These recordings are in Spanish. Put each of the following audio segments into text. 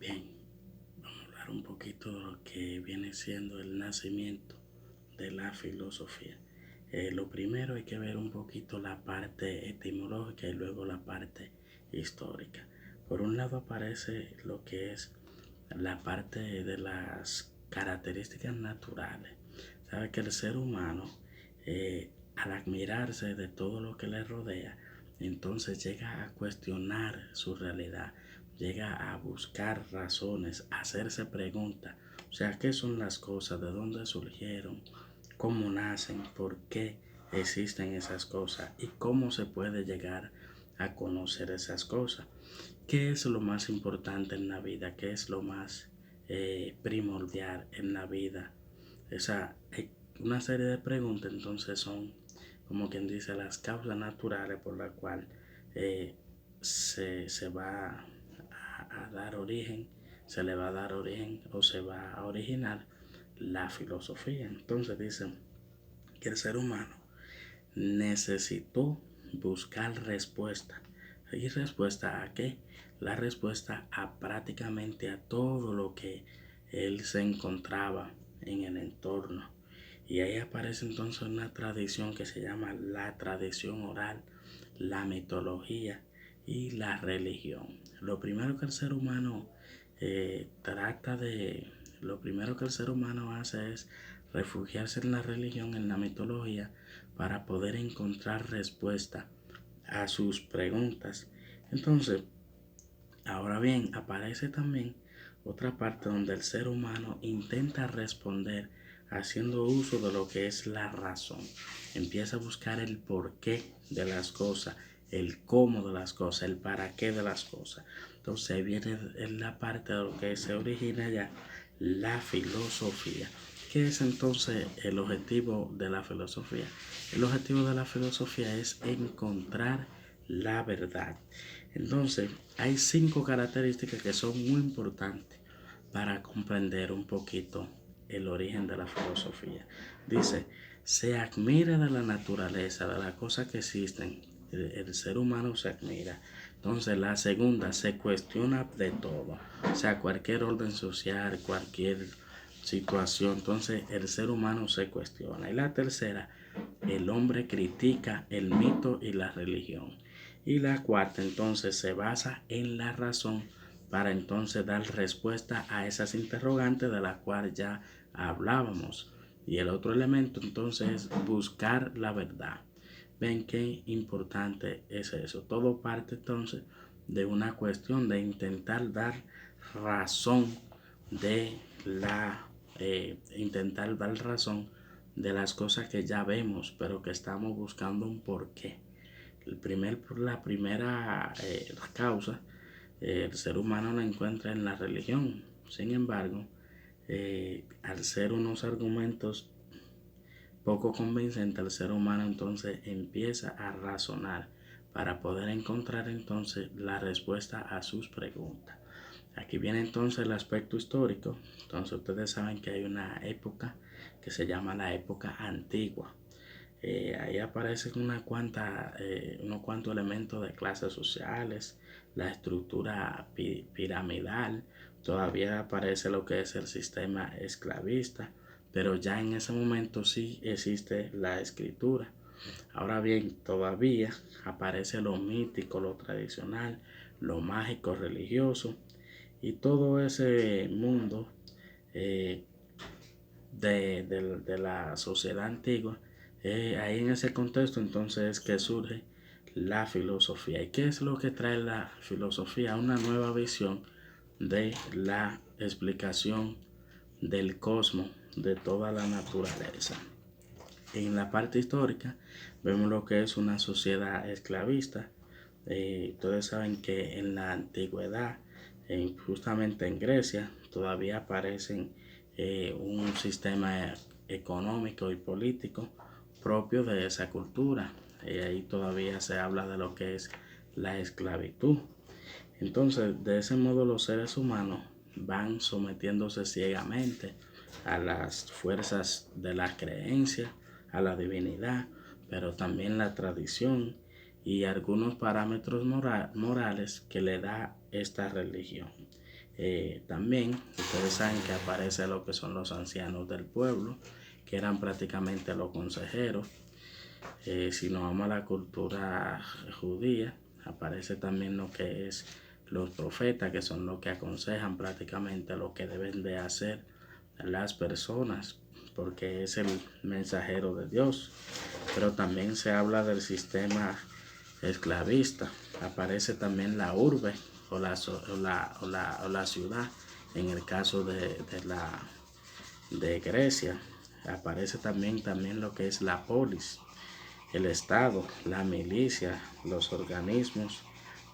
Bien, vamos a hablar un poquito de lo que viene siendo el nacimiento de la filosofía. Lo primero hay que ver un poquito la parte etimológica y luego la parte histórica. Por un lado aparece lo que es la parte de las características naturales. Sabe que el ser humano, al admirarse de todo lo que le rodea, entonces llega a cuestionar su realidad, llega a buscar razones, a hacerse preguntas. O sea, ¿qué son las cosas? ¿De dónde surgieron? ¿Cómo nacen? ¿Por qué existen esas cosas? ¿Y cómo se puede llegar a conocer esas cosas? ¿Qué es lo más importante en la vida? ¿Qué es lo más primordial en la vida? Esa, una serie de preguntas entonces son, como quien dice, las causas naturales por las cuales eh, se va a dar origen, se le va a dar origen o se va a originar la filosofía. Entonces dicen que el ser humano necesitó buscar respuesta. ¿Y respuesta a qué? La respuesta a prácticamente a todo lo que él se encontraba en el entorno. Y ahí aparece entonces una tradición que se llama la tradición oral, la mitología y la religión. Lo primero que el ser humano trata de, lo primero que el ser humano hace es refugiarse en la religión, en la mitología, para poder encontrar respuesta a sus preguntas. Entonces, ahora bien, aparece también otra parte donde el ser humano intenta responder haciendo uso de lo que es la razón. Empieza a buscar el porqué de las cosas, el cómo de las cosas, el para qué de las cosas. Entonces ahí viene en la parte de lo que se origina ya la filosofía. ¿Qué es entonces el objetivo de la filosofía? El objetivo de la filosofía es encontrar la verdad. Entonces, hay 5 características que son muy importantes para comprender un poquito el origen de la filosofía. Dice, se admira de la naturaleza, de las cosas que existen. El ser humano se admira. Entonces, la segunda, se cuestiona de todo. O sea, cualquier orden social, cualquier situación. Entonces, el ser humano se cuestiona. Y la tercera, el hombre critica el mito y la religión. Y la cuarta entonces se basa en la razón para entonces dar respuesta a esas interrogantes de las cuales ya hablábamos. Y el otro elemento entonces es buscar la verdad. Ven qué importante es eso. Todo parte entonces de una cuestión de intentar dar razón de intentar dar razón de las cosas que ya vemos, pero que estamos buscando un porqué. La primera causa, el ser humano la encuentra en la religión. Sin embargo, al ser unos argumentos poco convincentes, el ser humano entonces empieza a razonar para poder encontrar entonces la respuesta a sus preguntas. Aquí viene entonces el aspecto histórico. Entonces ustedes saben que hay una época que se llama la época antigua. Ahí aparecen unos cuantos elementos de clases sociales, la estructura piramidal, todavía aparece lo que es el sistema esclavista, pero ya en ese momento sí existe la escritura. Ahora bien, todavía aparece lo mítico, lo tradicional, lo mágico religioso y todo ese mundo eh, de la sociedad antigua. Ahí en ese contexto entonces es que surge la filosofía. ¿Y qué es lo que trae la filosofía? Una nueva visión de la explicación del cosmos, de toda la naturaleza. En la parte histórica vemos lo que es una sociedad esclavista. Ustedes saben que en la antigüedad, justamente en Grecia, todavía aparecen un sistema económico y político propio de esa cultura. Ahí todavía se habla de lo que es la esclavitud. Entonces, de ese modo los seres humanos van sometiéndose ciegamente a las fuerzas de la creencia, a la divinidad, pero también la tradición y algunos parámetros morales que le da esta religión. También ustedes saben que aparece lo que son los ancianos del pueblo, que eran prácticamente los consejeros. Si nos vamos a la cultura judía, aparece también lo que es los profetas, que son los que aconsejan prácticamente lo que deben de hacer las personas, porque es el mensajero de Dios. Pero también se habla del sistema esclavista. Aparece también la urbe o la ciudad, en el caso de Grecia. Aparece también lo que es la polis, el Estado, la milicia, los organismos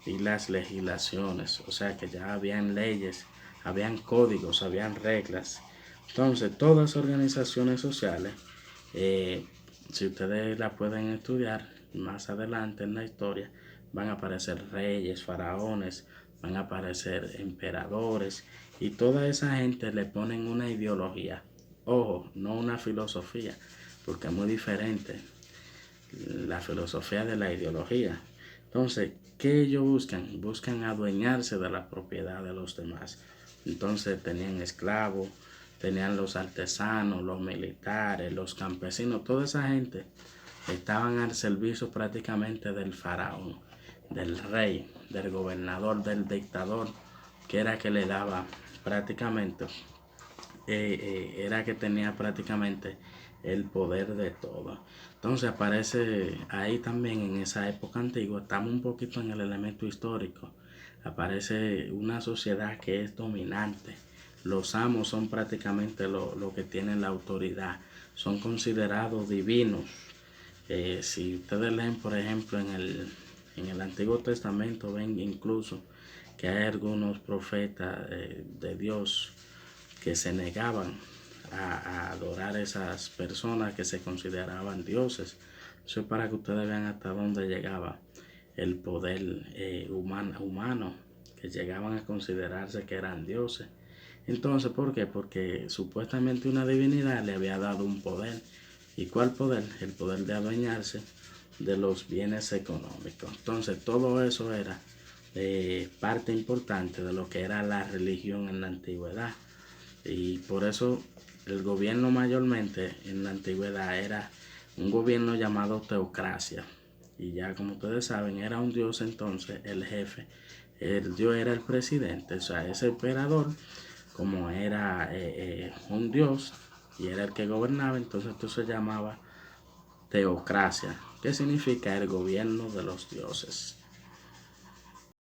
y las legislaciones. O sea que ya habían leyes, habían códigos, habían reglas. Entonces, todas las organizaciones sociales, eh, si ustedes la pueden estudiar más adelante en la historia, van a aparecer reyes, faraones, van a aparecer emperadores, y toda esa gente le ponen una ideología. Ojo, no una filosofía, porque es muy diferente la filosofía de la ideología. Entonces, ¿qué ellos buscan? Buscan adueñarse de la propiedad de los demás. Entonces tenían esclavos, tenían los artesanos, los militares, los campesinos, toda esa gente estaban al servicio prácticamente del faraón, del rey, del gobernador, del dictador, que era que le daba prácticamente, era que tenía prácticamente el poder de todo. Entonces aparece ahí también en esa época antigua, estamos un poquito en el elemento histórico, aparece una sociedad que es dominante. Los amos son prácticamente lo que tienen la autoridad, son considerados divinos. Si ustedes leen, por ejemplo, en el Antiguo Testamento, ven incluso que hay algunos profetas de Dios que se negaban a adorar a esas personas que se consideraban dioses. Eso es para que ustedes vean hasta dónde llegaba el poder humano, que llegaban a considerarse que eran dioses. Entonces, ¿por qué? Porque supuestamente una divinidad le había dado un poder. ¿Y cuál poder? El poder de adueñarse de los bienes económicos. Entonces, todo eso era parte importante de lo que era la religión en la antigüedad. Y por eso el gobierno mayormente en la antigüedad era un gobierno llamado teocracia. Y ya como ustedes saben, era un dios entonces el jefe. El dios era el presidente, o sea, ese emperador, como era un dios y era el que gobernaba, entonces esto se llamaba teocracia, que significa el gobierno de los dioses.